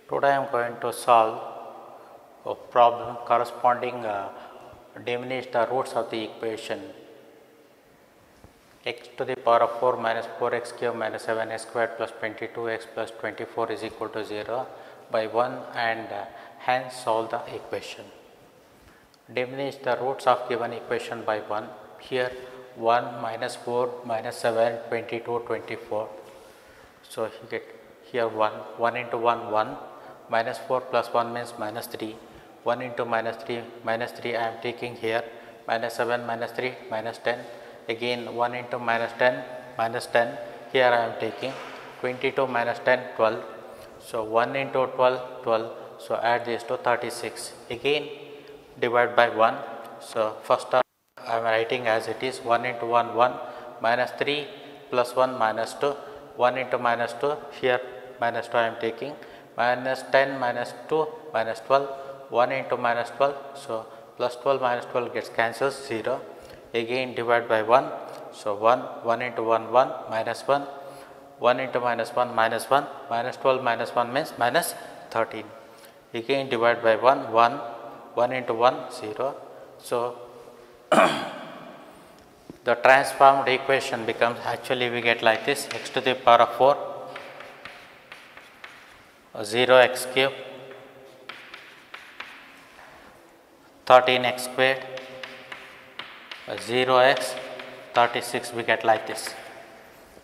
Today I am going to solve a problem corresponding diminish the roots of the equation x to the power of 4 minus 4x cube minus 7x squared plus 22x plus 24 is equal to 0 by 1 and hence solve the equation. Diminish the roots of given equation by 1. Here 1 minus 4 minus 7 22 24. So you get here 1 into 1 1 minus 4 plus 1 means minus 3, 1 into minus 3 I am taking here, minus 7 minus 3 minus 10, again 1 into minus 10 here I am taking 22 minus 10 12. So 1 into 12 12, so add this to 36, again divide by 1. So first term I am writing as it is, 1 into 1 1 minus 3 plus 1 minus 2, 1 into minus 2 here minus 2 I am taking, minus 10 minus 2 minus 12, 1 into minus 12, so plus 12 minus 12 gets cancelled 0, again divide by 1. So 1 into 1 1 minus 1, 1 into minus 1 minus 1, minus 12 minus 1 means minus 13, again divide by 1 1 into 1 0. So the transformed equation becomes, actually we get like this, x to the power of 4 0x cube 13x squared 0x 36, we get like this.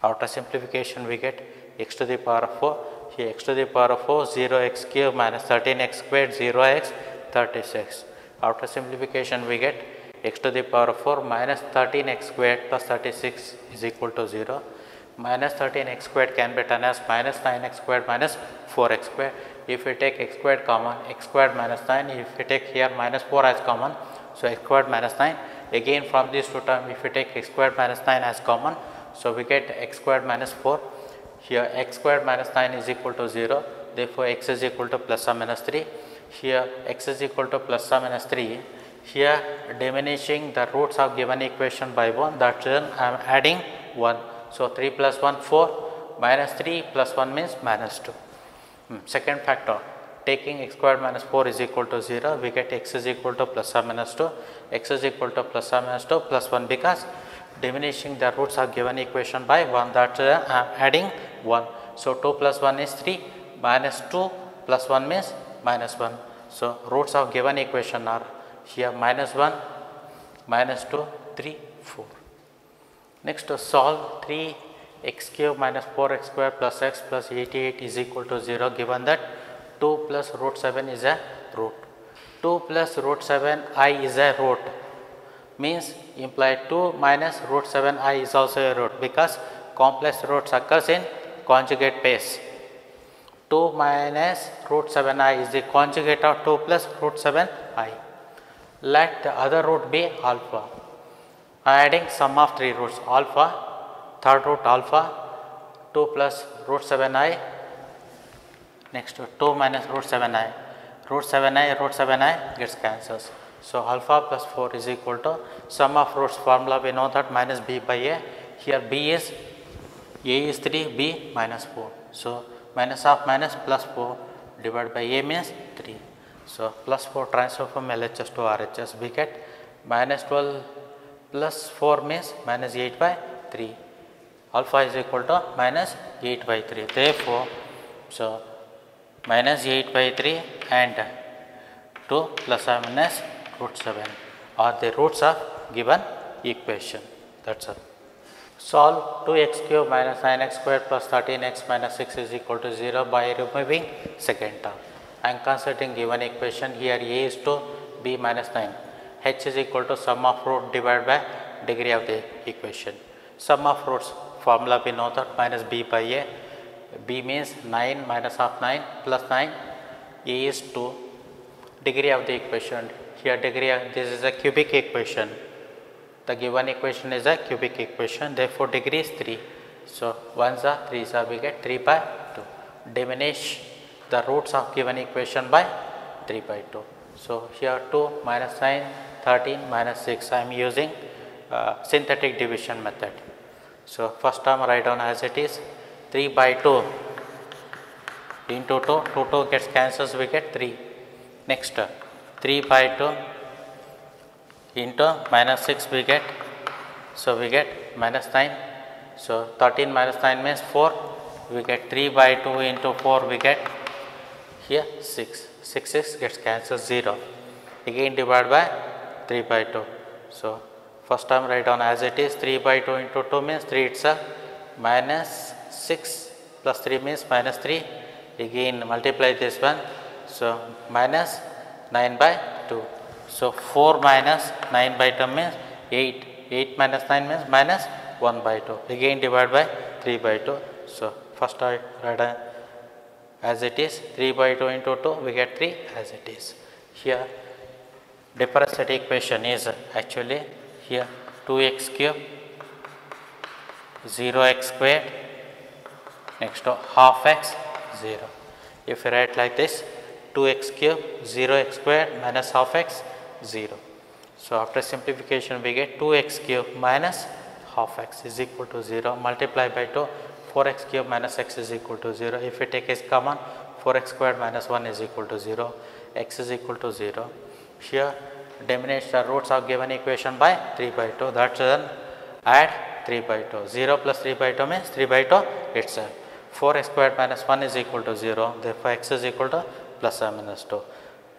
After simplification we get x to the power of 4, here x to the power of 4 0x cube minus 13x squared 0x 36. After simplification we get x to the power of 4 minus 13x squared plus 36 is equal to 0. Minus 13x squared can be written as minus 9x squared minus 4x squared. If we take x squared common, x squared minus 9, if we take here minus 4 as common, so x squared minus 9, again from these two terms if we take x squared minus 9 as common, so we get x squared minus 4, here x squared minus 9 is equal to 0, therefore x is equal to plus or minus 3, here x is equal to plus or minus 3, here diminishing the roots of given equation by 1, that is I am adding 1. So 3 plus 1 4, minus 3 plus 1 means minus 2. Second factor, taking x squared minus 4 is equal to 0, we get x is equal to plus or minus 2, x is equal to plus or minus 2 plus 1, because diminishing the roots of given equation by 1, that I am adding 1. So 2 plus 1 is 3, minus 2 plus 1 means minus 1. So roots of given equation are here minus 1, minus 2, 3, 4. Next to solve 3x cube minus 4x square plus x plus 88 is equal to 0, given that 2 plus root 7 is a root. 2 plus root 7 I is a root, means imply 2 minus root 7 I is also a root, because complex roots occurs in conjugate pace. 2 minus root 7 I is the conjugate of 2 plus root 7 I. Let the other root be alpha. Adding sum of 3 roots, alpha, third root alpha, 2 plus root 7i, next to 2 minus root 7i, root 7i gets cancels. So alpha plus 4 is equal to sum of roots formula, we know that minus b by a, here b is, a is 3, b minus 4. So minus of minus plus 4 divided by a means 3. So plus 4 transfer from LHS to RHS, we get minus 12 plus 4 means minus 8 by 3. Alpha is equal to minus 8 by 3. Therefore, so minus 8 by 3 and 2 plus or minus root 7 are the roots of given equation. That's all. Solve 2x cube minus 9x squared plus 13x minus 6 is equal to 0 by removing second term. I am considering given equation, here a is to b minus 9. H is equal to sum of root divided by degree of the equation. Sum of roots formula we know that minus b by a, b means 9 minus of 9 plus 9, a is 2, degree of the equation, here degree of, this is a cubic equation, the given equation is a cubic equation, therefore degree is 3. So 1s are 3s are, we get 3 by 2. Diminish the roots of given equation by 3 by 2. So here 2 minus 9 13 minus 6, I am using synthetic division method. So first term write down as it is, 3 by 2 into 2, 2 gets cancels, we get 3. Next 3 by 2 into minus 6 we get, so we get minus 9. So 13 minus 9 means 4, we get 3 by 2 into 4 we get here 6. 6 gets cancelled, 0. Again divide by 3 by 2. So first term write down as it is, 3 by 2 into 2 means 3 itself, minus 6 plus 3 means minus 3. Again multiply this one, so minus 9 by 2. So 4 minus 9 by 2 means 8. 8 minus 9 means minus 1 by 2. Again divide by 3 by 2. So first I write down as it is, 3 by 2 into 2 we get 3 as it is. Here differential equation is actually here 2x cube 0x squared, next to half x 0. If you write like this, 2x cube 0x squared minus half x 0. So after simplification we get 2x cube minus half x is equal to 0, multiply by 2, 4x cube minus x is equal to 0. If we take x common, 4x squared minus 1 is equal to 0, x is equal to 0. Here diminish the roots of given equation by 3 by 2, that's then add 3 by 2. 0 plus 3 by 2 means 3 by 2 itself. 4x squared minus 1 is equal to 0, therefore x is equal to plus or minus 2,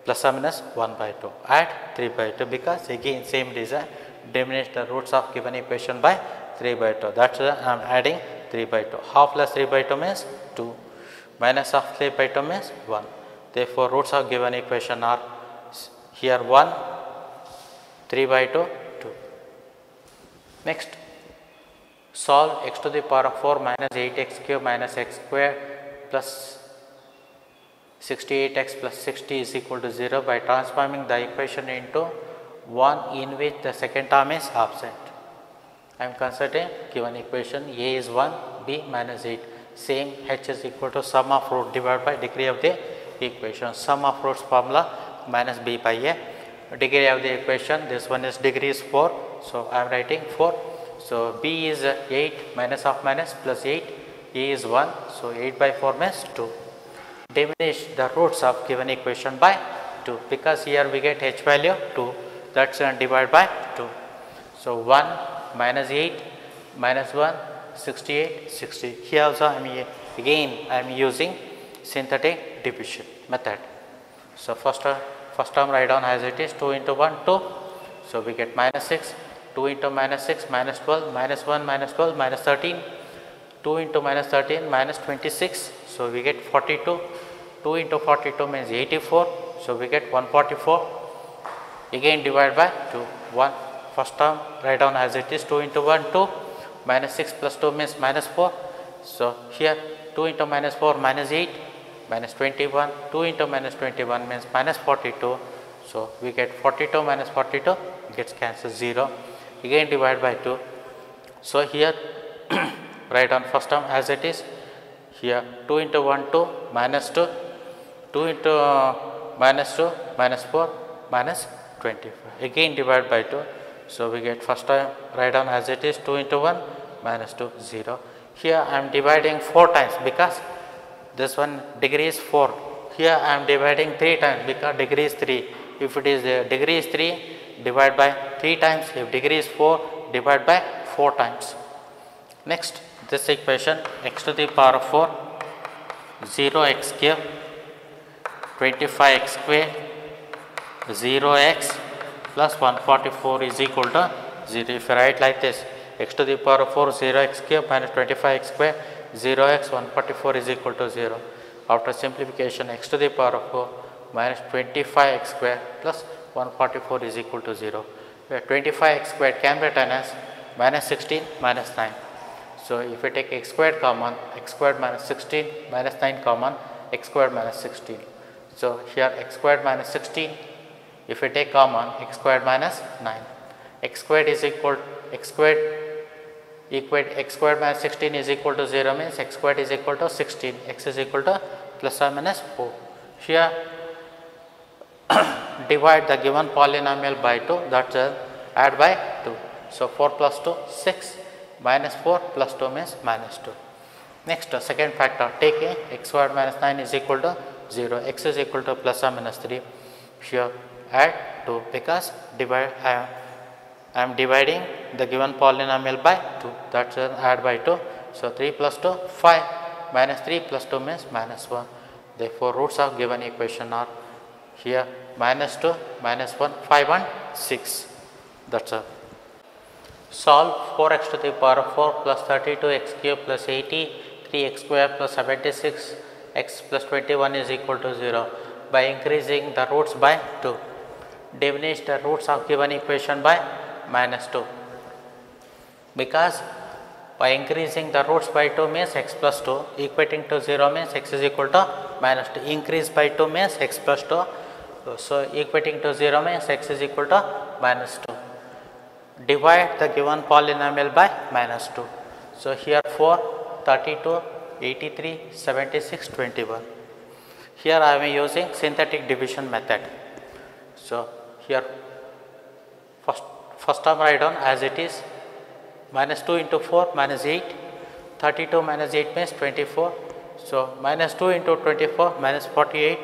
plus or minus 1 by 2. Add 3 by 2 because again same reason, diminish the roots of given equation by 3 by 2, that's why I am adding 3 by 2. Half plus 3 by 2 means 2, minus of 3 by 2 means 1. Therefore roots of given equation are here 1, 3 by 2, 2. Next, solve x to the power of 4 minus 8x cube minus x square plus 68x plus 60 is equal to 0 by transforming the equation into one in which the second term is absent. I am considering given equation a is 1, b minus 8. Same, h is equal to sum of root divided by degree of the equation. Sum of roots formula minus b by a. Degree of the equation, this one is degree is 4, so I am writing 4. So b is 8 minus of minus plus 8, a is 1, so 8 by 4 means 2. Diminish the roots of given equation by 2 because here we get h value 2, that's divide by 2. So 1 minus 8 minus 1 68 60. Here also I am using synthetic division method. So first term write down as it is, 2 into 1 2, so we get minus 6, 2 into minus 6 minus 12, minus 1 minus 12 minus 13, 2 into minus 13 minus 26, so we get 42, 2 into 42 means 84, so we get 144. Again divide by 2, 1. First term write down as it is, 2 into 1 2, minus 6 plus 2 means minus 4, so here 2 into minus 4 minus 8 minus 21, 2 into minus 21 means minus 42, so we get 42 minus 42 gets cancelled, 0. Again divide by 2, so here write down first term as it is, here 2 into 1 2 minus 2, 2 into minus 2 minus 4 minus 25. Again divide by 2, so we get first term write down as it is, 2 into 1 minus 2 0. Here I am dividing 4 times because this one degree is 4. Here I am dividing 3 times because degree is 3. If it is degree is 3, divide by 3 times. If degree is 4, divide by 4 times. Next, this equation x to the power of 4 0x cube 25x square 0x plus 144 is equal to 0. If you write like this, x to the power of 4 0x cube minus 25x square 0x 144 is equal to 0. After simplification, x to the power of 4 minus 25x square plus 144 is equal to 0. Where 25x squared can be written as minus 16 minus 9. So if we take x squared common, x squared minus 16 minus 9 common, x squared minus 16. So here x squared minus 16, if we take common, x squared minus 9. X squared is equal, x squared minus 16 is equal to 0 means x squared is equal to 16, x is equal to plus or minus 4. Here divide the given polynomial by 2, that's add by 2. So 4 plus 2 6 minus 4 plus 2 means minus 2. Next, second factor, taking x squared minus 9 is equal to 0, x is equal to plus or minus 3. Here add 2 because I am dividing the given polynomial by 2, that's add by 2. So 3 plus 2, 5, minus 3 plus 2 means minus 1. Therefore, roots of given equation are here minus 2, minus 1, 5 and 6. That's all. Solve 4x to the power of 4 plus 32x cube plus 80, 3x square plus 76 x plus 21 is equal to 0 by increasing the roots by 2. Diminish the roots of given equation by minus 2. Because by increasing the roots by 2 means x plus 2, equating to 0 means x is equal to minus 2. Increase by 2 means x plus 2. So equating to 0 means x is equal to minus 2. Divide the given polynomial by minus 2. So here 4, 32, 83, 76, 21. Here I am using synthetic division method. So here first term write down as it is, minus 2 into 4 minus 8, 32 minus 8 means 24. So minus 2 into 24 minus 48,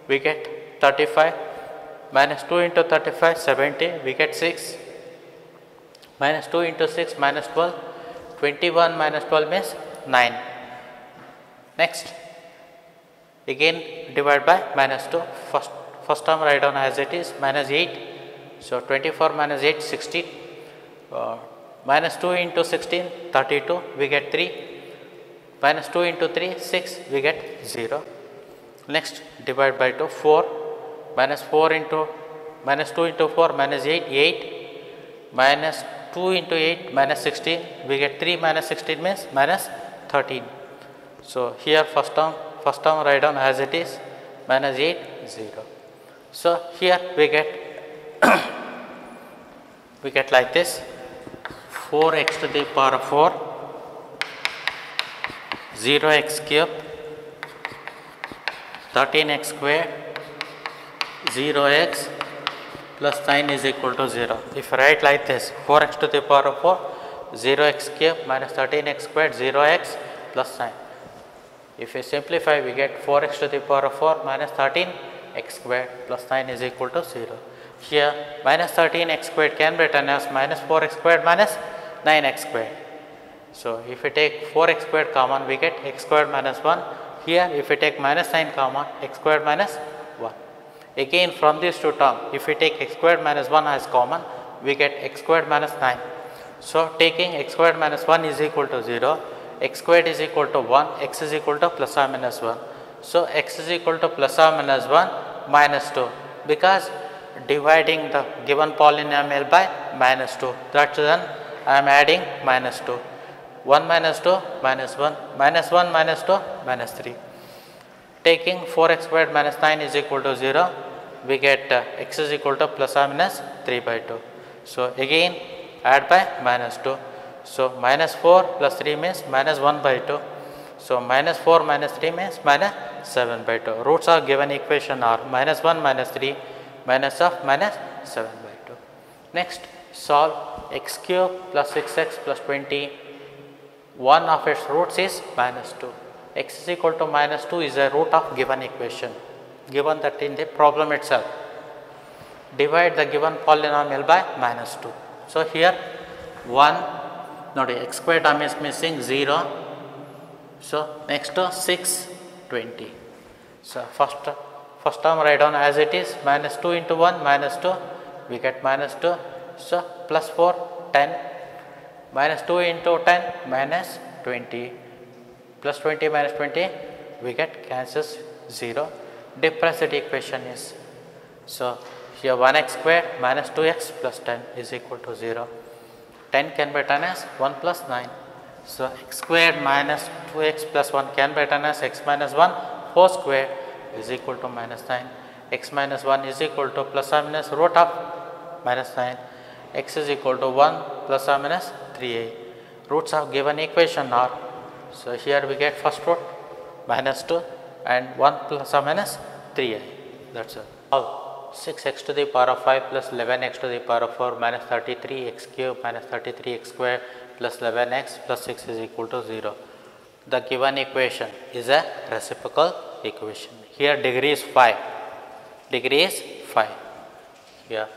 we get 35, minus 2 into 35 70, we get 6, minus 2 into 6 minus 12, 21 minus 12 means 9. Next, again divide by minus 2, first term write down as it is, minus 8, so 24 minus 8 16, minus 2 into 16 32, we get 3, minus 2 into 3 6, we get 0. Next, divide by 2, 4, minus 2 into 4 minus 8 8, minus 2 into 8 minus 16, we get 3 minus 16 means minus 13. So here first term write down as it is, minus 8 0. So here we get like this, 4x to the power of 4, 0x cube, 13x square, 0x plus 9 is equal to 0. If I write like this, 4x to the power of 4, 0x cube minus 13x squared, 0x plus 9. If we simplify, we get 4x to the power of 4 minus 13x squared plus 9 is equal to 0. Here minus 13x squared can be written as minus 4x squared minus 9x squared. So if we take 4x squared common, we get x squared minus 1. Here if we take minus 9 common, x squared minus 1. Again from these two terms, if we take x squared minus 1 as common, we get x squared minus 9. So taking x squared minus 1 is equal to 0, x squared is equal to 1, x is equal to plus or minus 1. So x is equal to plus or minus 1 minus 2, because dividing the given polynomial by minus 2, that's then I am adding minus 2. 1 minus 2 minus 1, minus 1 minus 2 minus 3. Taking 4x squared minus 9 is equal to 0, we get x is equal to plus or minus 3 by 2. So again add by minus 2. So minus 4 plus 3 means minus 1 by 2. So minus 4 minus 3 means minus 7 by 2. Roots of given equation are minus 1 minus 3 minus of minus 7 by 2. Next, solve x cube plus 6x plus 20. One of its roots is minus 2. X is equal to minus 2 is a root of given equation, given that in the problem itself. Divide the given polynomial by minus 2. So here 1, note x squared term is missing, 0. So next to 6, 20. So first term write down as it is, minus 2 into 1 minus 2, we get minus 2. So plus 4, 10, minus 2 into 10 minus 20, plus 20 minus 20, we get cancels 0. Differentiate equation is, so here 1x squared minus 2x plus 10 is equal to 0. 10 can be written as 1 plus 9. So x squared minus 2x plus 1 can be written as x minus 1 whole square is equal to minus 9. X minus 1 is equal to plus or minus root of minus 9. X is equal to 1 plus or minus 3a. Roots of given equation are, so here we get first root minus 2 and 1 plus or minus 3a. That's all. Now 6x to the power of 5 plus 11x to the power of 4 minus 33x cube minus 33x square plus 11x plus 6 is equal to 0. the given equation is a reciprocal equation. Here degree is 5. Degree is 5. Here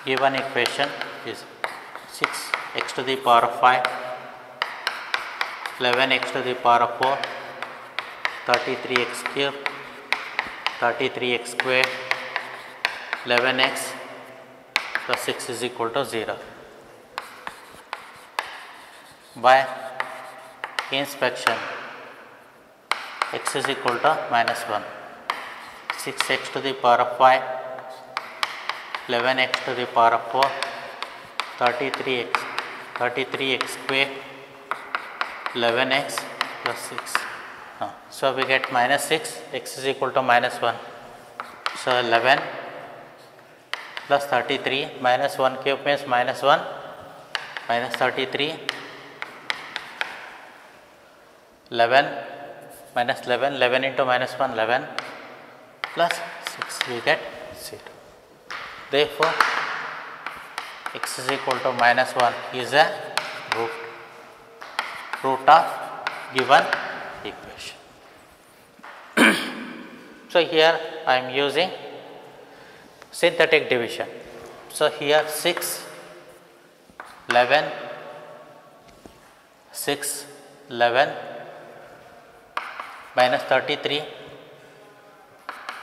given equation is 6x to the power of 5, 11x to the power of 4, 33x cube, 33x square, 11x plus 6 is equal to 0. By inspection, x is equal to minus 1, 6x to the power of 5, 11x to the power of 4, 33x square, 11x plus 6. So we get minus 6, x is equal to minus 1. So 11 plus 33, minus 1 cube means minus 1, minus 33, 11 minus 11, 11 into minus 1, 11 plus 6, we get 0. Therefore, x is equal to minus 1 is a root of given equation. So here I am using synthetic division. So here 6, 11, 6, 11 minus 33,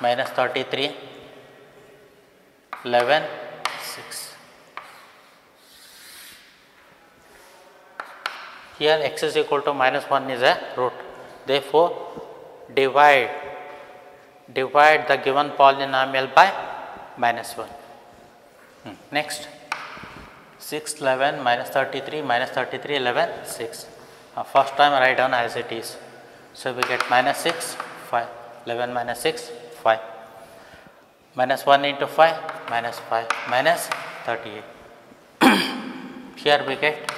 minus 33, 11, 6. Here x is equal to minus 1 is a root. Therefore, divide the given polynomial by minus 1. Next, 6, 11 minus 33, minus 33, 11, 6. First time write down as it is. So we get minus 6, 5, 11 minus 6, 5. Minus 1 into 5, minus 5, minus 38. Here we get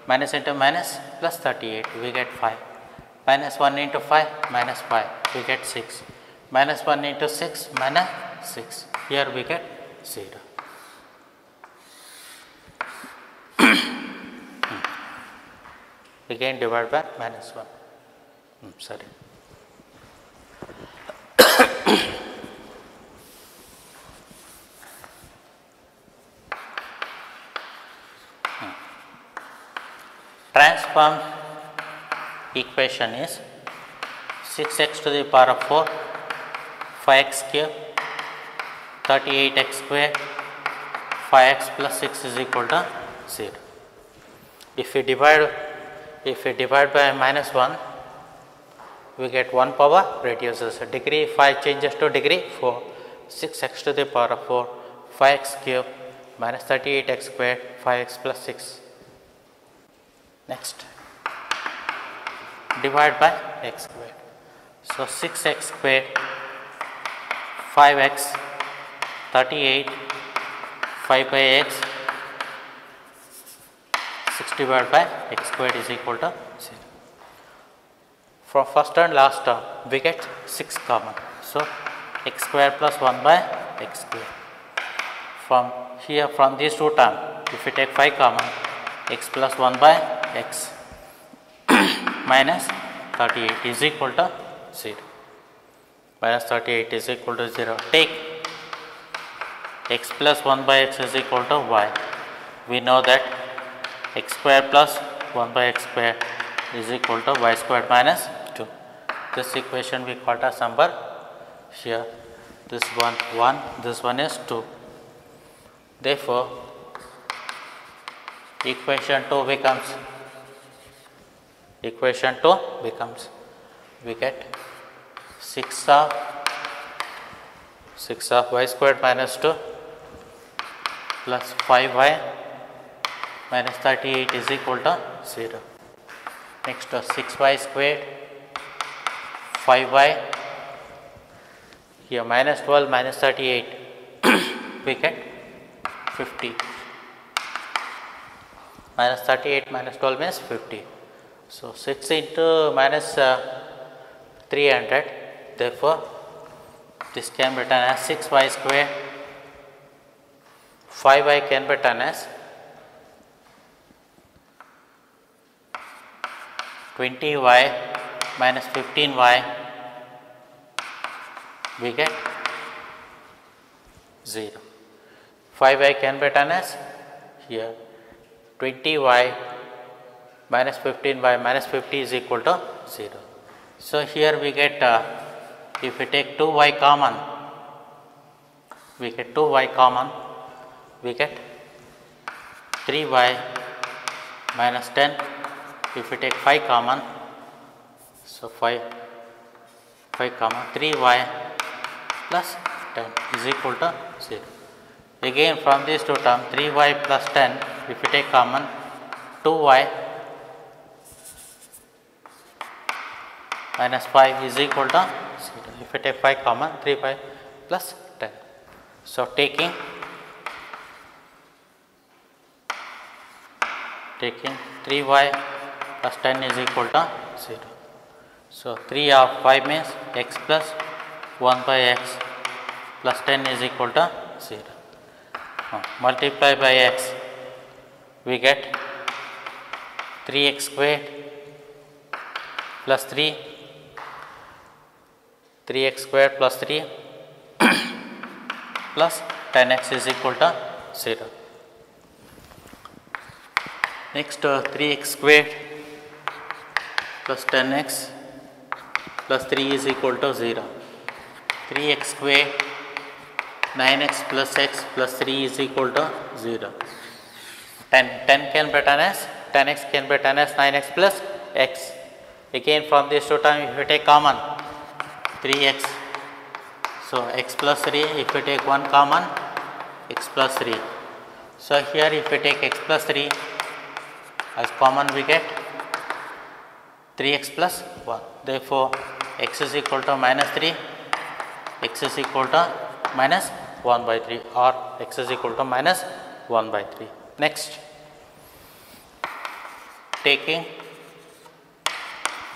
minus into minus plus 38, we get 5. Minus 1 into 5, minus 5, we get 6. Minus 1 into 6, minus 6. Here we get 0. Again divide by minus 1. Sorry. Transform equation is 6x to the power of 4, 5x cube, 38x square, 5x plus 6 is equal to 0. If we divide by minus 1, we get 1 power reduces. Degree 5 changes to degree 4, 6x to the power of 4, 5x cube minus 38x square, 5x plus 6. Next, divide by x squared. So 6x squared, 5x, 38, 5 by x, 6 divided by x squared is equal to 0. From first and last term, we get 6 common. So x squared plus 1 by x squared. From here, from these two terms, if we take 5 common, x plus 1 by x minus 38 is equal to 0. Minus 38 is equal to 0. Take x plus 1 by x is equal to y. We know that x square plus 1 by x square is equal to y squared minus 2. This equation we call as number here. This one 1, this one is 2. Therefore, equation 2 becomes we get 6 of y squared minus 2 plus 5y minus 38 is equal to 0. Next, 6y squared, 5y, here minus 12 minus 38, we get 50. Minus 38 minus 12 means 50. So 6 into minus 300, therefore this can be written as 6y square, 5y can be done as 20y minus 15y, we get 0. 5y can be done as here 20y minus 15y minus 50 is equal to 0. So, here we get if we take 2y common, we get 2y common, we get 3y minus 10. If we take 5 common, so 5 common 3y plus 10 is equal to 0. Again from these two terms 3y plus 10, if we take common 2y minus 5 is equal to 0. If we take 5 common 3y plus 10. So, taking 3y plus 10 is equal to 0. So, 3 of 5 means x plus 1 by x plus 10 is equal to 0. Multiply by x, we get 3x squared plus 3, 3x squared plus 3 plus 10x is equal to 0. Next 3x squared plus 10x plus 3 is equal to 0. 3x squared 9x plus x plus 3 is equal to 0. 10 can be done as 10x can be done as 9x plus x. Again from these two terms if we take common 3x, so x plus 3, if we take 1 common x plus 3. So, here if we take x plus 3 as common, we get 3x plus 1. Therefore, x is equal to minus 3, x is equal to minus 1 by 3 or x is equal to minus 1 by 3. Next, taking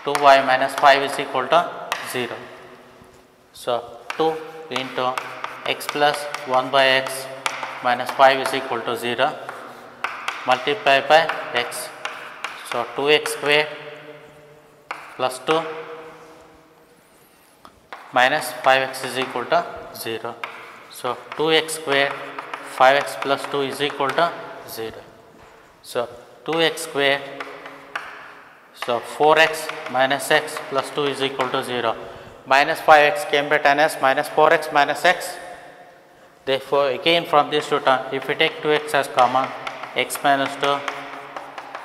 2y minus 5 is equal to 0. So, 2 into x plus 1 by x minus 5 is equal to 0, multiply by x. So, 2x square plus 2 minus 5x is equal to 0. So, 2x square 5x plus 2 is equal to 0. So, 2x square, so 4x minus x plus 2 is equal to 0. Minus 5x can be done as minus 4x minus x. Therefore, again from these two terms, if we take 2x as common, x minus 2,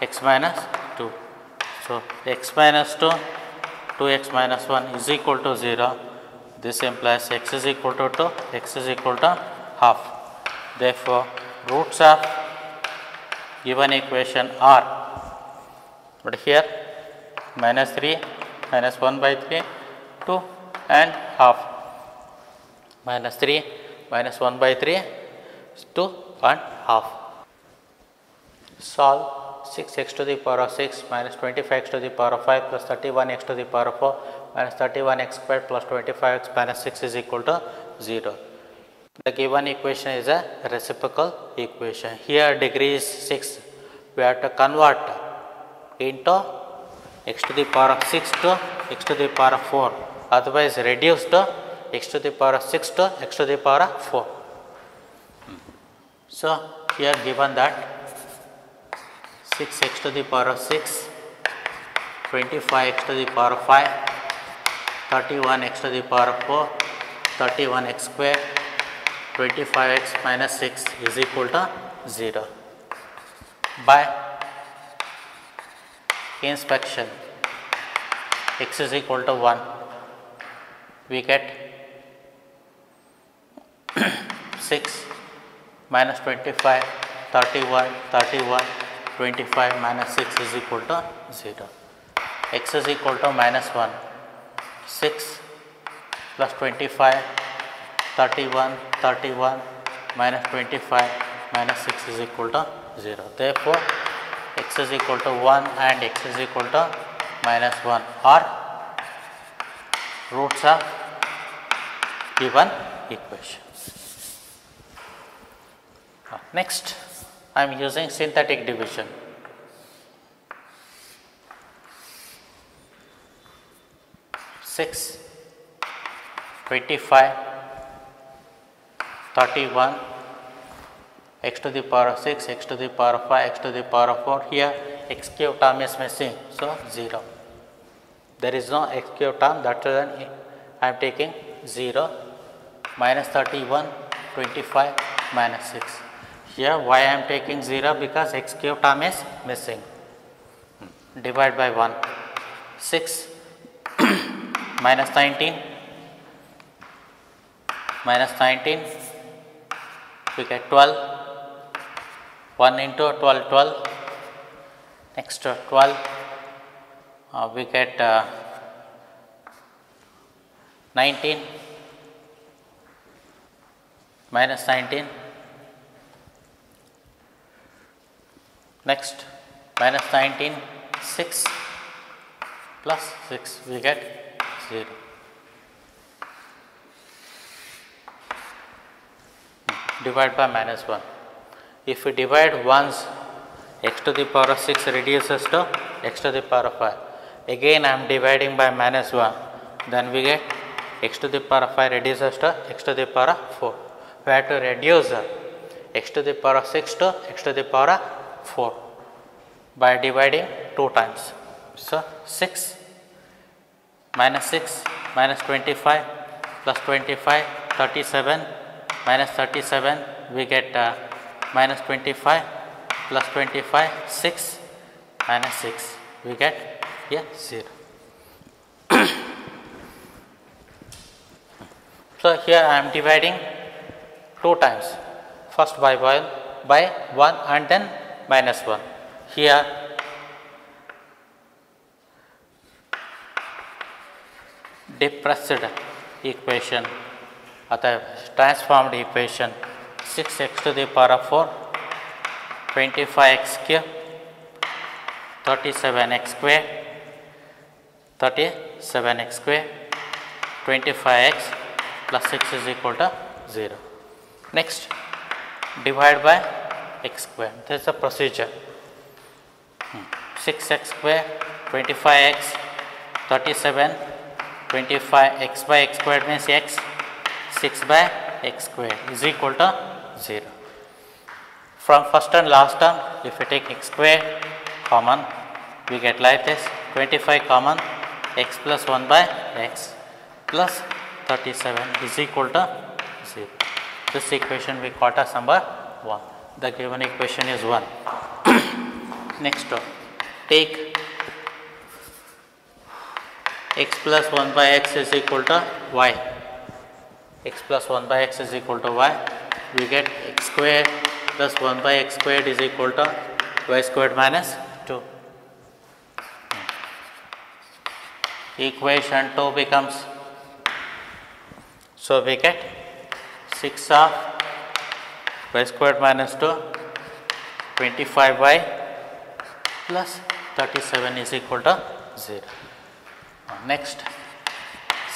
x minus 2. So, x minus 2, 2x minus 1 is equal to 0. This implies x is equal to 2, x is equal to half. Therefore, roots of given equation are, but here minus 3, minus 1 by 3, 2 and half, minus 3, minus 1 by 3, 2 and half. Solve 6x to the power of 6 minus 25x to the power of 5 plus 31x to the power of 4 minus 31x squared plus 25x minus 6 is equal to 0. The given equation is a reciprocal equation. Here degree is 6. We have to convert into x to the power of 6 to x to the power of 4. Otherwise reduce to x to the power of 6 to x to the power of 4. So, here given that 6x to the power of 6, 25x to the power of 5, 31x to the power of 4, 31x square, 25x minus 6 is equal to 0. By inspection, x is equal to 1, we get 6 minus 25, 31, 31, 25 minus 6 is equal to 0. X is equal to minus 1, 6 plus 25, 31, 31 minus 25 minus 6 is equal to 0. Therefore, x is equal to 1 and x is equal to minus 1 are roots of given equation. Next, I am using synthetic division. Six, 25, 31, x to the power of 6, x to the power of 5, x to the power of 4. Here x cube term is missing, so 0. There is no x cube term, that is why I am taking 0, minus 31, 25, minus 6. Here why I am taking 0? Because x cube term is missing. Divide by 1. 6 minus 19, we get 12. 1 into 12, 12. Next 12, we get 19, minus 19. Next, minus 19, 6 plus 6, we get 0. Divide by minus 1. If we divide once, x to the power of 6 reduces to x to the power of 5. Again I am dividing by minus 1. Then we get x to the power of 5 reduces to x to the power of 4. We have to reduce x to the power of 6 to x to the power of 4 by dividing 2 times. So 6 minus 25 plus 25, 37, minus 37, we get minus 25 plus 25, 6, minus 6, we get here 0. So here I am dividing 2 times, first by 1 and then minus 1. Here depressed equation or the transformed equation, 6x to the power of 4, 25x cube, 37x square, 25x plus 6 is equal to 0. Next, divide by x square. This is the procedure. 6x square, 25x, 37, 25x by x squared means x, 6 by x squared is equal to 0. From first and last term, if we take x squared common, we get like this, 25 common, x plus 1 by x plus 37 is equal to 0. This equation we call as number 1. The given equation is 1. Next, take x plus 1 by x is equal to y. X plus 1 by x is equal to y. We get x squared plus 1 by x squared is equal to y squared minus 2. Equation 2 becomes, so we get 6 of y squared minus 2, 25y plus 37 is equal to 0. Next,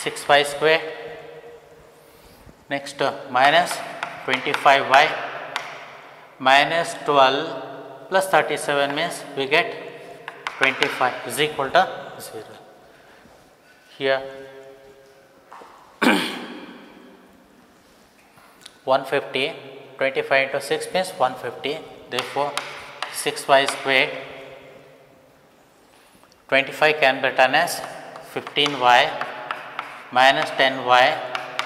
6y square. Next, minus 25y minus 12 plus 37 means we get 25 is equal to 0. Here 150, 25 into 6 means 150. Therefore, 6y squared, 25 can be written as 15y minus 10y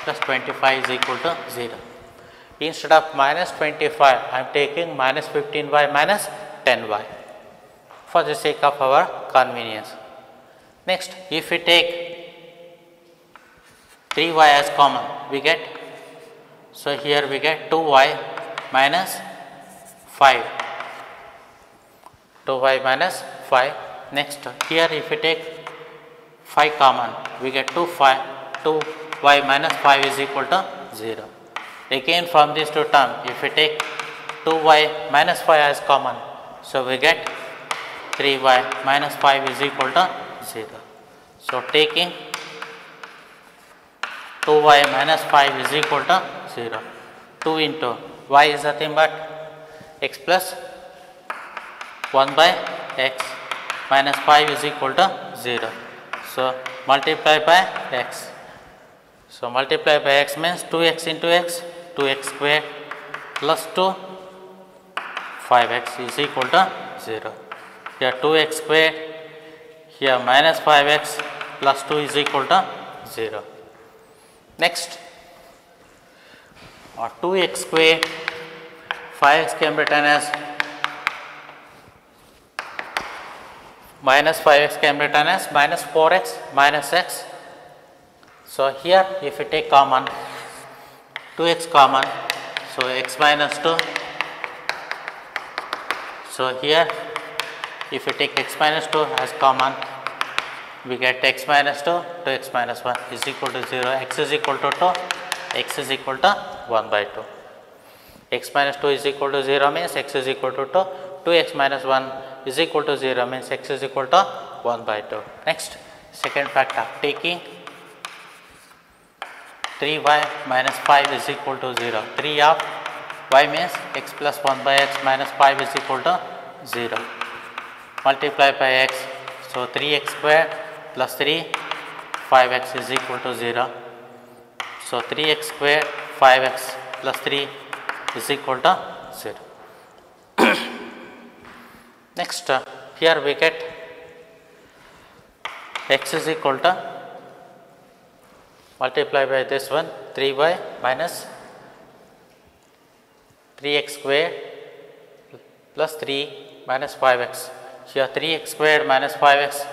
plus 25 is equal to 0. Instead of minus 25, I am taking minus 15y minus 10y for the sake of our convenience. Next, if we take 3y as common, we get, so here we get 2y minus 5. 2y minus 5. Next, here if we take 5 common, we get 2y minus 5 is equal to 0. Again from these two terms, if we take 2y minus 5 as common, so we get 3y minus 5 is equal to 0. So taking 2y minus 5 is equal to 0. 2 into y is nothing but x plus 1 by x minus 5 is equal to 0. So, multiply by x. So, multiply by x means 2x into x, 2x square plus 2, 5x is equal to 0. Here 2x square, here minus 5x plus 2 is equal to 0. Next, 2x square, 5x can be written as minus 5x can be written as minus 4x minus x. So, here if you take common 2x common, so x minus 2. So, here if you take x minus 2 as common, we get x minus 2 to x minus 1 is equal to 0, x is equal to 2, x is equal to 1 by 2. X minus 2 is equal to 0 means x is equal to 2, 2x minus 1 is equal to 0 means x is equal to 1 by 2. Next, second factor, taking 3y minus 5 is equal to 0. 3 of y means x plus 1 by x minus 5 is equal to 0. Multiply by x, so 3x square plus 3, 5x is equal to 0. So, 3x square 5x plus 3 is equal to 0. Next, here we get x is equal to multiply by this one 3y minus 3x square plus 3 minus 5x. Here 3x square minus 5x.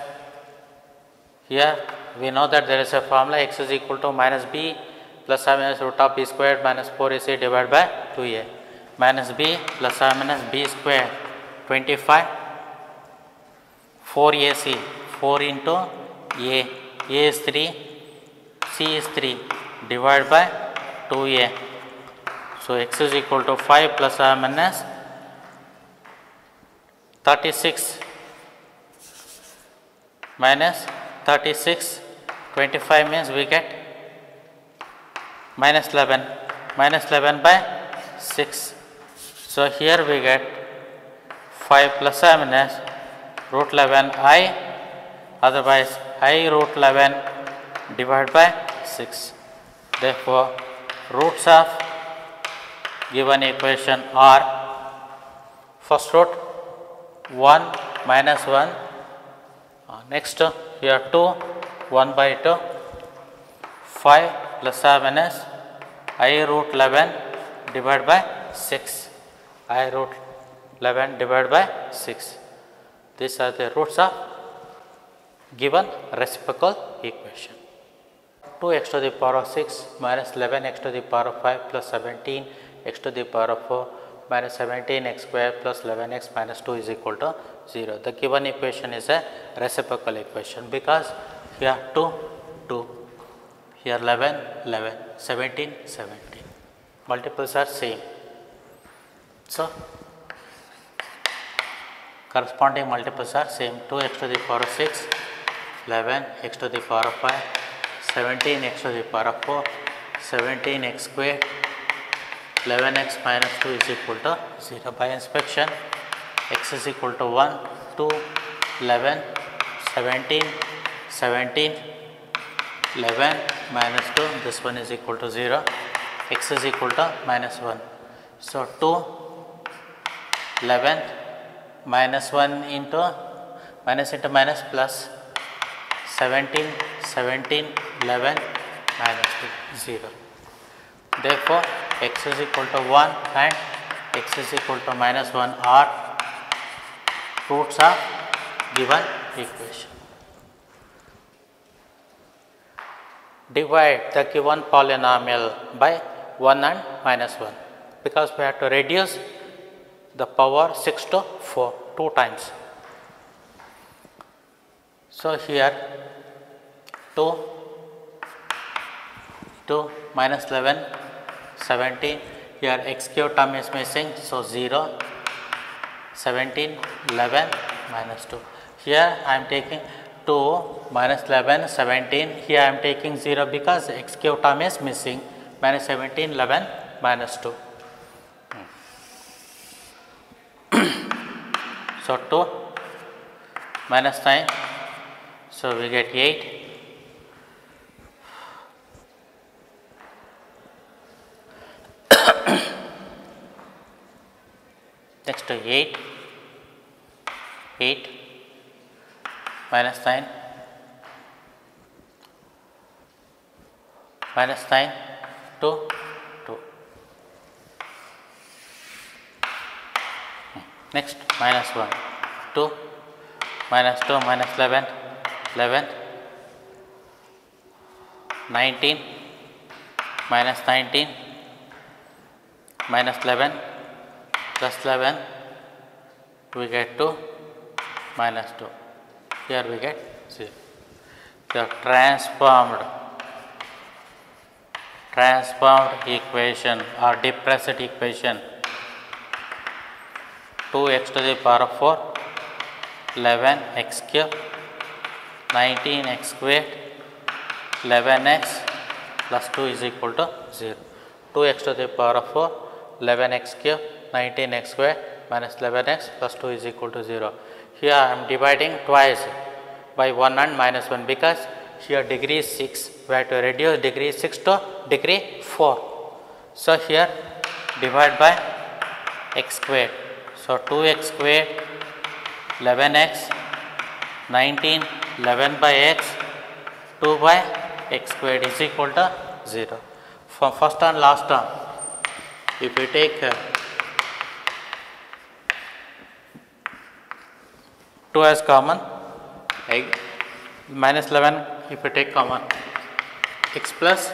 Here we know that there is a formula x is equal to minus b plus or minus root of b squared minus 4ac divided by 2a minus b plus or minus b square 25 4ac 4 into a is 3, c is 3 divided by 2a. So, x is equal to 5 plus or minus 36 minus 36, 25 means we get minus 11 by 6. So, here we get 5 plus or minus root 11 I, otherwise I root 11 divided by 6. Therefore, roots of given equation are first root 1 minus 1, next here 2 1 by 2, 5 plus or minus I root 11 divided by 6, I root 11 divided by 6. These are the roots of given reciprocal equation. 2x to the power of 6 minus 11x to the power of 5 plus 17x to the power of 4 minus 17x square plus 11x minus 2 is equal to 0. The given equation is a reciprocal equation because here 2, 2, here 11, 11, 17, 17. Multiples are same. So, corresponding multiples are same. 2x to the power of 6, 11x to the power of 5, 17x to the power of 4, 17x square, 11x minus 2 is equal to 0. By inspection, x is equal to 1, 2, 11, 17, 17, 11 minus 2, this one is equal to 0, x is equal to minus 1. So, 2, 11 minus 1 into minus plus 17, 17, 11 minus 2, 0. Therefore, x is equal to 1 and x is equal to minus 1 are roots of given equation. Divide the given polynomial by 1 and minus 1 because we have to reduce the power 6 to 4 2 times. So, here 2 minus 11, 17, here x cube term is missing. So, 0, 17, 11 minus 2. Here I am taking 2 minus 11, 17, here I am taking 0 because x cube term is missing, minus 17, 11 minus 2. So 2 minus 9, so we get 8. Next 8 minus 9 2 2. Next minus 1 2 minus 2 minus 11 19 minus 19 minus 11 plus 11, we get 2 minus 2. Here we get 0. The transformed equation or depressed equation 2x to the power of 4 11x cube 19x squared 11x plus 2 is equal to 0. 2x to the power of 4 11x cube 19x squared minus 11x plus 2 is equal to 0. Here I am dividing twice by 1 and minus 1 because here degree is 6. We have to reduce degree 6 to degree 4. So here divide by x squared. So 2x squared 11x 19 11 by x 2 by x squared is equal to 0. From first and last term, if we take 2 as common, minus 11 if we take common, x plus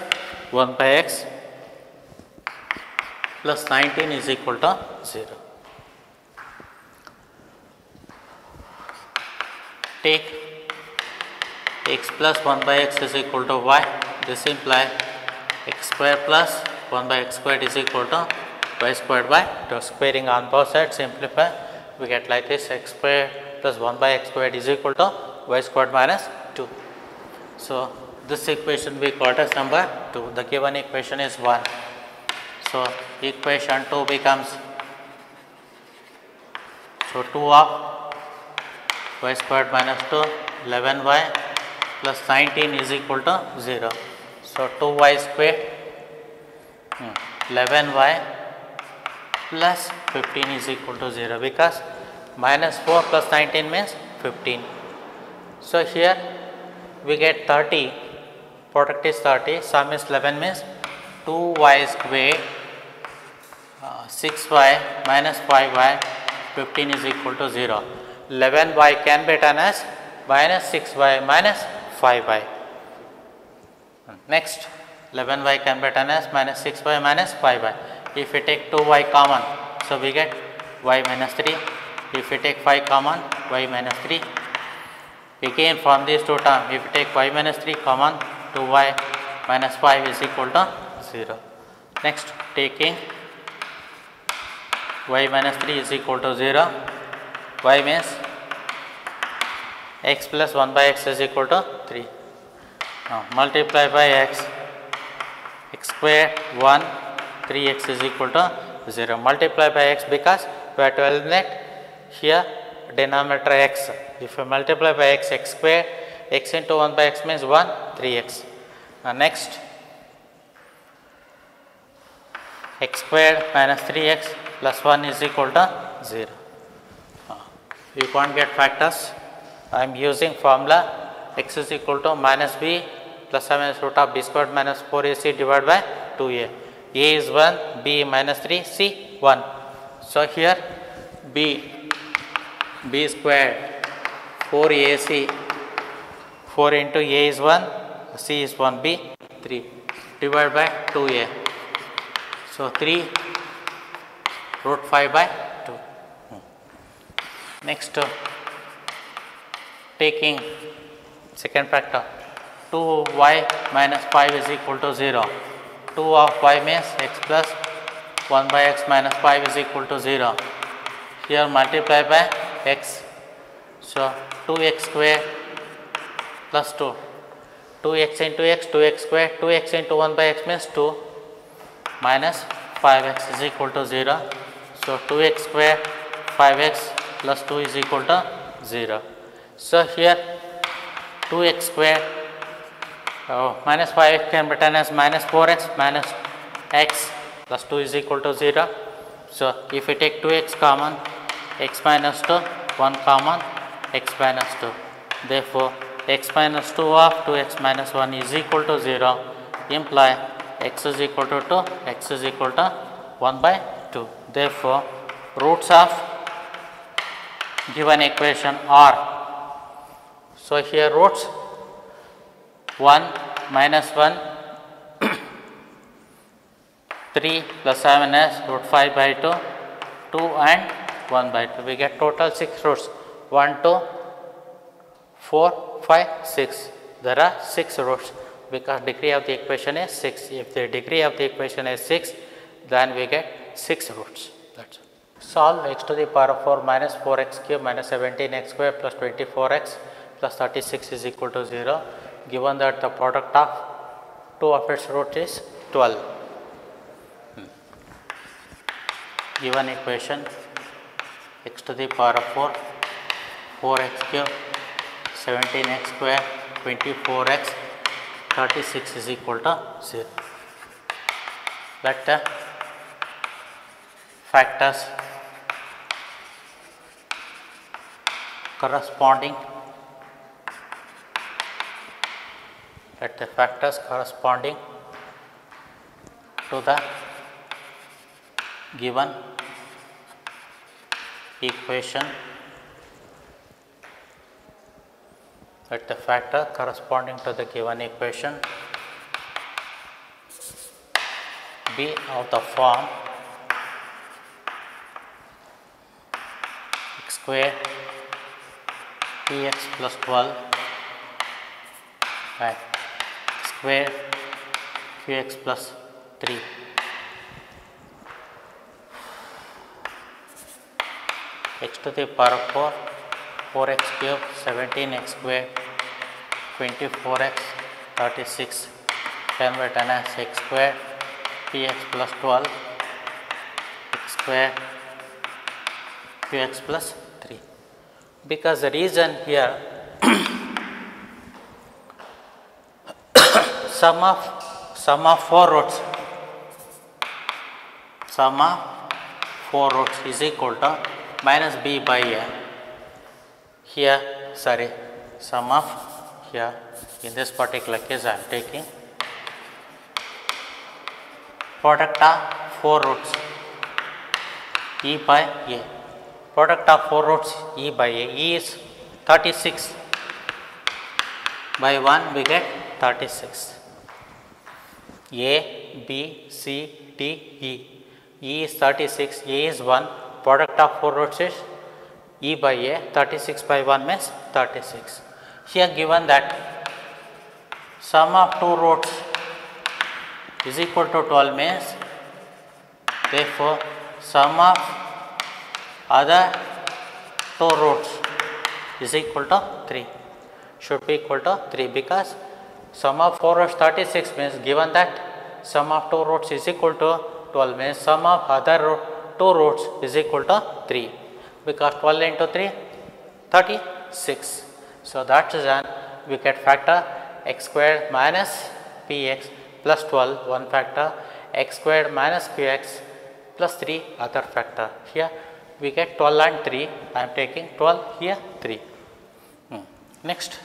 1 by x plus 19 is equal to 0. Take x plus 1 by x is equal to y. This implies x square plus 1 by x squared is equal to y squared by 2. Squaring on both sides, simplify, we get like this: x squared plus 1 by x squared is equal to y squared minus 2. So this equation we call as number 2. The given equation is 1. So equation 2 becomes, so 2 of y squared minus 2 11y plus 19 is equal to 0. So 2y squared 11y plus 15 is equal to 0 because minus 4 plus 19 means 15. So here we get 30, product is 30, sum is 11 means 2y squared 6y minus 5y 15 is equal to 0. 11y can be written as minus 6y minus 5y. Next 11y can be written as minus 6y minus 5y. If we take 2y common, so we get y minus 3. If we take 5 common, y minus 3. Again from these two terms, if we take y minus 3 common, 2y minus 5 is equal to 0. Next, taking y minus 3 is equal to 0, y means x plus 1 by x is equal to 3. Now multiply by x, x square 1, 3x is equal to 0. Multiply by x because we have to eliminate here denominator x. If you multiply by x, x square, x into 1 by x means 1, 3x. Next, x squared minus 3x plus 1 is equal to 0. You can't get factors. I am using formula x is equal to minus b plus or minus root of b squared minus 4ac divided by 2a. A is 1, b minus 3, c 1. So here b squared 4ac, 4 into a is 1, c is 1b 3 divided by 2a. So 3 root 5 by 2. Next, taking second factor, 2y minus 5 is equal to 0. 2 of y means x plus 1 by x minus 5 is equal to 0. Here multiply by x. So 2x square plus 2. 2x into x, 2x square, 2x into 1 by x means 2 minus 5x is equal to 0. So 2x square 5x plus 2 is equal to 0. So here 2x square minus 5x can be written as minus 4x minus x plus 2 is equal to 0. So if we take 2x common, x minus 2, 1 common, x minus 2. Therefore x minus 2 of 2x minus 1 is equal to 0, imply x is equal to 2, x is equal to 1 by 2. Therefore roots of given equation are, so here roots 1 minus 1 3 plus 7 is root 5 by 2, 2 and 1 by 2. We get total 6 roots, 1, 2, 4, 5, 6. There are 6 roots because degree of the equation is 6. If the degree of the equation is 6, then we get 6 roots. That's it. Solve x to the power of 4 minus 4x cube minus 17x square plus 24x plus 36 is equal to 0. Given that the product of two of its roots is 12. Given equation x to the power of 4, 4x cube, 17x square, 24x, 36 is equal to 0. Let the factors corresponding to the given equation, let the factor corresponding to the given equation be of the form x square px plus 12 by x square qx plus 3. X to the power of 4, 4x cube, 17x square, 24x, 36 can be written as x square px plus 12, x square qx plus 3. Because the reason here sum of 4 roots, sum of 4 roots is equal to minus b by a. Here, sum of here in this particular case I am taking product of 4 roots e by a. Product of 4 roots e by a. E is 36 by 1 we get 36. A, B, C, D, E. E is 36, A is 1. Product of 4 roots is e by a, 36 by 1 means 36. Here given that sum of 2 roots is equal to 12 means, therefore sum of other 2 roots is equal to 3, should be equal to 3, because sum of 4 roots 36 means, given that sum of 2 roots is equal to 12 means sum of other 2 roots is equal to 3, because 12 into 3 36. So that is an we get factor x squared minus px plus 12 one factor, x squared minus qx plus 3 other factor. Here we get 12 and 3, I am taking 12 here 3. Next,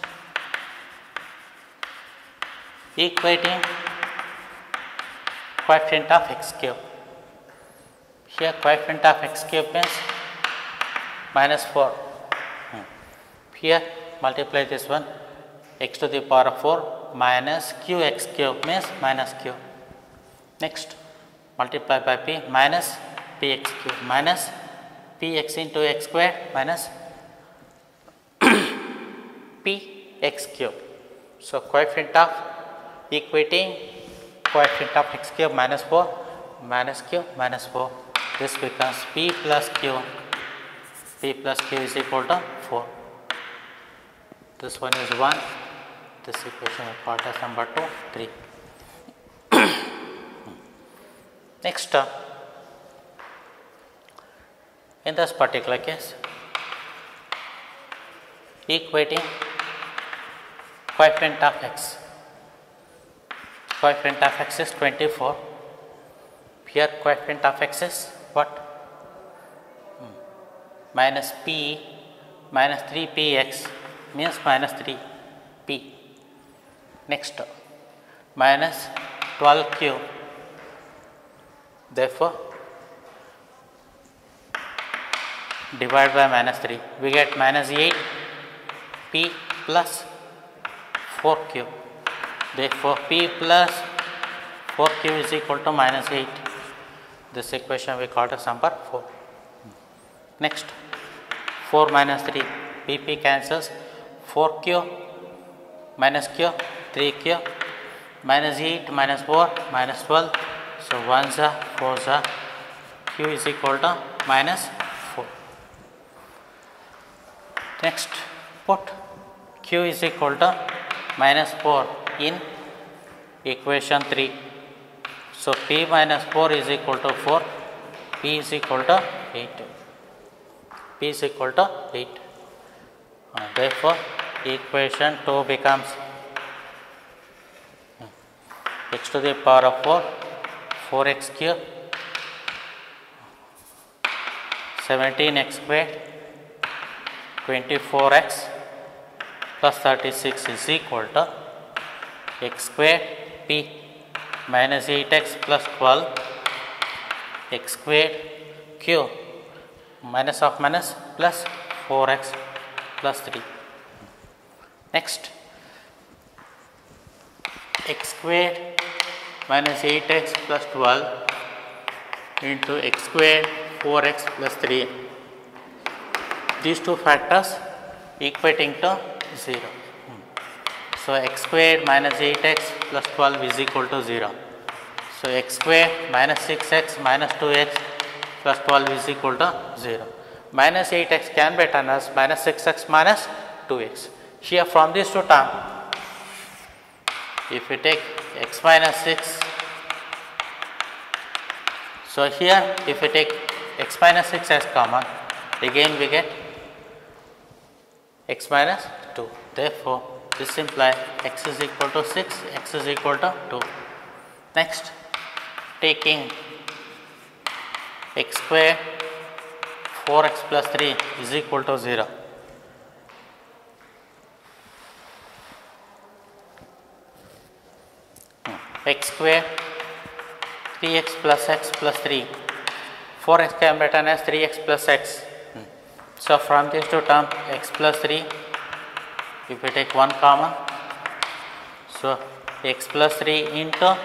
equating coefficient of x cube. Here coefficient of x cube means minus 4. Here multiply this one, x to the power of 4 minus qx cube means minus q. Next multiply by p minus px cube minus px into x square minus px cube. So coefficient of equating coefficient of x cube minus 4 minus q minus 4. This becomes p plus q is equal to 4. This one is 1, this equation is part of number 2, 3. Next term, in this particular case equating coefficient of x. Coefficient of x is 24. Here coefficient of x is what? Minus p minus 3px means minus 3p. Next, minus 12q. Therefore, divide by minus 3. We get minus 8p plus 4q. Therefore, p plus 4q is equal to minus 8. This equation we call as number 4. Next, 4 minus 3, pp cancels, 4q minus q, 3q, minus 8 minus 4 minus 12. So, 1s are 4s are, q is equal to minus 4. Next, put q is equal to minus 4 in equation 3. So, p minus 4 is equal to 4, p is equal to 8. P is equal to 8. Therefore, equation 2 becomes x to the power of 4, 4x cube, 17x squared, 24x plus 36 is equal to x squared p minus 8x plus 12 x squared q minus of minus plus 4x plus 3. Next, x squared minus 8x plus 12 into x squared 4x plus 3. These two factors equating to 0. So, x squared minus 8x plus 12 is equal to 0. So, x squared minus 6x minus 2x plus 12 is equal to 0. Minus 8x can be written as minus 6x minus 2x. Here from these two terms, if we take x minus 6, so here if we take x minus 6 as common, again we get x minus 2. Therefore, this implies x is equal to 6, x is equal to 2. Next, taking x square 4x plus 3 is equal to 0. X square 3x plus x plus 3, 4x can be written as 3x plus x. So, from these two terms x plus 3, if we take one common, so x plus 3 into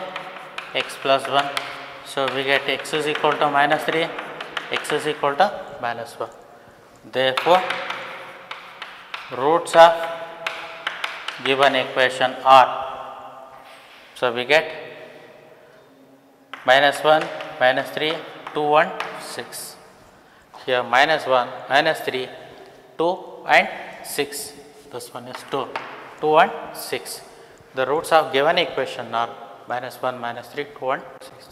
x plus 1. So, we get x is equal to minus 3, x is equal to minus 1. Therefore, roots of given equation are, so we get minus 1, minus 3, 2, 1, 6. Here minus 1, minus 3, 2 and 6. This one is 2, 2 and 6. The roots of given equation are minus 1, minus 3, 2 and 6.